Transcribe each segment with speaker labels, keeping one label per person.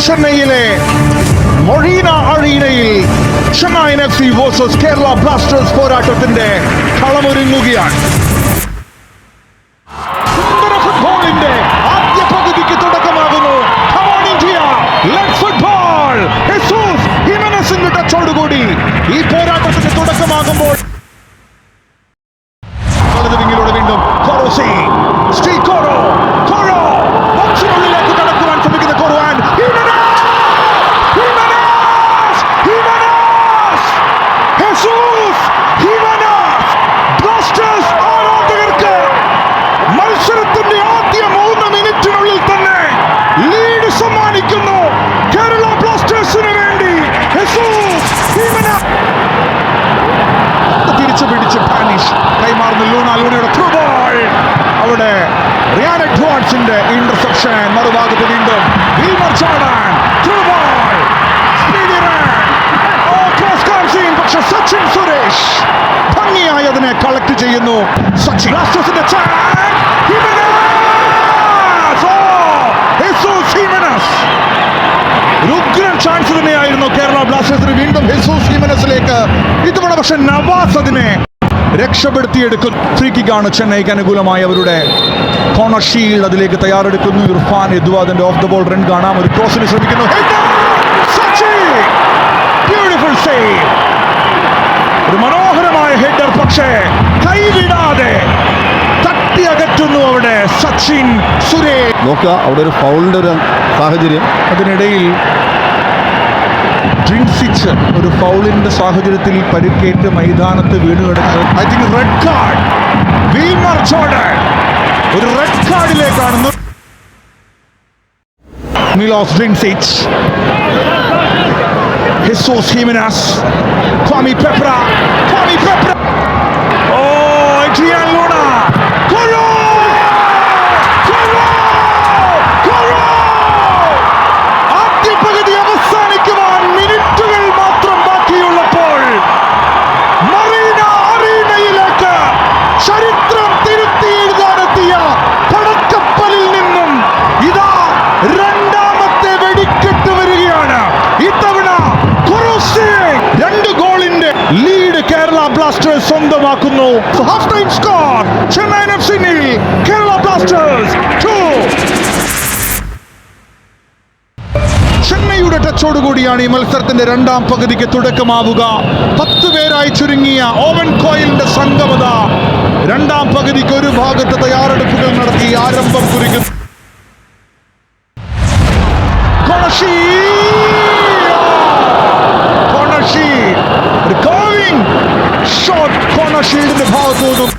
Speaker 1: ചെന്നൈയിലെ മൊറീന അറീനയിൽ Chennai FC versus Kerala Blasters പോരാട്ടത്തിന്റെ കളമൊരുങ്ങുകയാണ്. സുന്ദര ഫുട്ബോളിന്റെ ആദ്യ പകുതിക്ക് തുടക്കമാകുന്നു. ജെസൂസ് ഹിമെനസിന്റെ ടച്ചോടുകൂടി ഈ പോരാട്ടത്തിന്റെ തുടക്കമാകുമ്പോൾ വലതുവിങ്ങിലൂടെ വീണ്ടും ബോക്സിനുള്ളിലേക്ക് കടക്കുവാൻ ശ്രമിക്കുന്ന കൊറുവാൻ ബ്ലാസ്റ്റേഴ്സ് ആരാധകർക്ക് മത്സരത്തിന്റെ ആദ്യ 3 മിനിറ്റിനുള്ളിൽ തന്നെ ലീഡ് സമ്മാനിക്കുന്നു. കേരള ബ്ലാസ്റ്റേഴ്സിന് വേണ്ടി തിരിച്ചു പിടിച്ച് പാനിഷ് കൈമാറുന്ന ലൂണയുടെ ത്രൂ ബോൾ. അവിടെ റിയാൻ എഡ്വാർഡ്സിന്റെ ഇന്റർസെപ്ഷൻ. മറുഭാഗത്ത് വീണ്ടും വിൽമർ ജോർഡൻ ത്രൂ ബോൾ. പക്ഷെ സച്ചിൻ സുരേഷ് ഭംഗിയായി അതിനെ കളക്ട് ചെയ്യുന്നു. സച്ചിൻ ബ്ലാസ്റ്റേഴ്സിന്റെ ഉഗ്രൻ ചാൻസ് തന്നെയായിരുന്നു കേരള ബ്ലാസ്റ്റേഴ്സിന്. വീണ്ടും ജെസൂസ് ഹിമെനസിലേക്ക്. ഇത്തവണ പക്ഷെ നവാസ് അതിനെ രക്ഷപ്പെടുത്തിയെടുക്കും. ഫ്രീ കിക്കാണ് ചെന്നൈക്ക് അനുകൂലമായി. അവരുടെ കോർണർ ഷീൽഡ് അതിലേക്ക് തയ്യാറെടുക്കുന്നു. ഇർഫാൻ എദ്വാദിന്റെ ഓഫ് ദ ബോൾ റൺ കാണാം. ഒരു ക്രോസിന് ശ്രമിക്കുന്നു. Beautiful save. ഒരു മനോഹരമായ ഹെഡർ, പക്ഷേ കൈവിടാതെ തട്ടി അകറ്റുന്നു അവിടെ സച്ചിൻ സുരേഷ്.
Speaker 2: നോക്കുക, അവിടെ ഒരു ഫൗളിന്റെ ഒരു സാഹചര്യം.
Speaker 1: അതിനിടയിൽ ഡ്രിൻസിച്ച് ഒരു ഫൗളിന്റെ സാഹചര്യത്തിൽ പരിക്കേറ്റ് മൈതാനത്ത് വീണ് കിടക്കുന്നത്. I think red card. Wilmar Jordan ഒരു റെഡ് കാർഡിലേക്കാണ്. Milos Drincic, Jesus Jimenez, Kwame Peprah. Adrian Luna. ആദ്യ പകുതി അവസാനിക്കുവാൻ മിനിറ്റുകൾ മാത്രം ബാക്കിയുള്ളപ്പോൾ മറീന അറീനയിലേക്ക് ചരിത്രം തിരുത്തി എഴുതാനെത്തിയ പടക്കപ്പലിൽ നിന്നും ഇതാ രണ്ടാമത്തെ വെടിക്കെട്ട് വരികയാണ്. ഇത്തവണ 2 ഗോളിന്റെ ലീഡ് കേരള ബ്ലാസ്റ്റേഴ്സ് സ്വന്തമാക്കുന്നു. Half time score Chennai FC Kerala Blasters 2. ചെന്നൈയുടെ ടച്ചോടുകൂടിയാണ് ഈ മത്സരത്തിന്റെ രണ്ടാം പകുതിക്ക് തുടക്കമാവുക. 10 പേരായി ചുരുങ്ങിയ ഓവൻ കോയിലിന്റെ സംഗമത രണ്ടാം പകുതിക്ക് ഒരു ഭാഗത്ത് തയ്യാറെടുപ്പുകൾ നടത്തി ആരംഭം കുറിക്കുന്നു. ഷീൽഡിന്റെ ഭാഗത്തു നിന്നും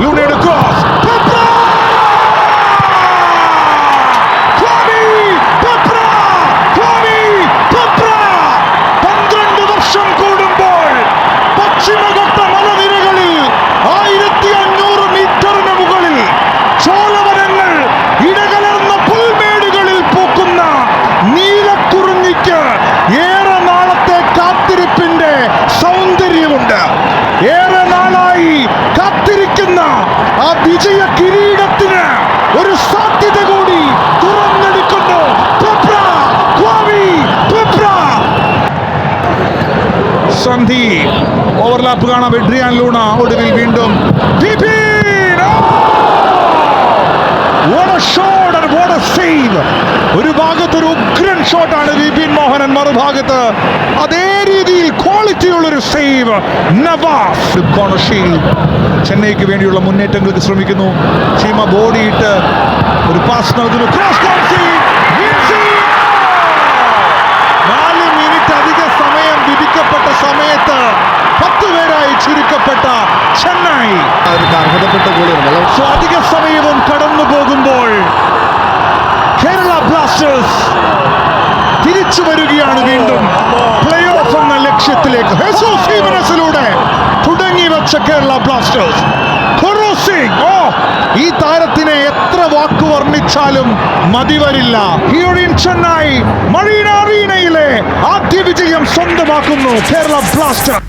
Speaker 1: ലൂണയുടെ ക്രോസ്. വർഷം കൂടുമ്പോൾ പശ്ചിമഘട്ട മലനിരകളിൽ 1500 മീറ്ററിന് മുകളിൽ ചോളവനങ്ങൾ ഇടകലർന്ന പുൽമേടുകളിൽ പൂക്കുന്ന നീലക്കുറിഞ്ഞിക്ക് ഏറെ നാളത്തെ കാത്തിരിപ്പിന്റെ സൗന്ദര്യമുണ്ട്. ഏറെ നാളായി കാത്തിരിക്കുന്ന ആ വിജയ കിരീടത്തിന് ഒരു സാധ്യത കൂടി തുറന്നെടുക്കുന്നു. സന്ധി ഓവർലാപ്പ് കാണാം. എഡ്രിയാൻ ലൂണ ഒടുവിൽ വീണ്ടും ഒരു ഭാഗത്ത് ഒരു ഉഗ്രൻ ഷോട്ടാണ് വിപിൻ മോഹനൻ. മറുഭാഗത്ത് അതേ രീതിയിൽ ക്വാളിറ്റിയുള്ളൊരു സേവ് നവാസ്. കോർണർ ഷീൽഡ് ചെന്നൈക്ക് വേണ്ടിയുള്ള മുന്നേറ്റങ്ങൾക്ക് ശ്രമിക്കുന്നു. ചീമ ബോഡിയിട്ട് ഒരു പാസ് നൽകുന്നു. ക്രോസ് 4 മിനിറ്റ് അധിക സമയം വിധിക്കപ്പെട്ട സമയത്ത് 10 പേരായി ചുരുക്കപ്പെട്ട ചെന്നൈ
Speaker 2: അർഹതപ്പെട്ട ഗോളിയാണ്.
Speaker 1: അധിക സമയവും കടന്നു പോകുമ്പോൾ കേരള ബ്ലാസ്റ്റേഴ്സ് തിരിച്ചു വരികയാണ്. വീണ്ടും പ്ലേ ഓഫ് എന്ന ലക്ഷ്യത്തിലേക്ക് ജെസൂസ് ഹിമെനസിലൂടെ തുടങ്ങി വെച്ച കേരള ബ്ലാസ്റ്റേഴ്സ്. ഈ താരത്തിനെ എത്ര വാക്കു വർണ്ണിച്ചാലും മതി വരില്ല. ഹിയർ ഇൻ ചെന്നൈ മറീന അറീനയിലെ ആദ്യ വിജയം സ്വന്തമാക്കുന്നു കേരള ബ്ലാസ്റ്റേഴ്സ്.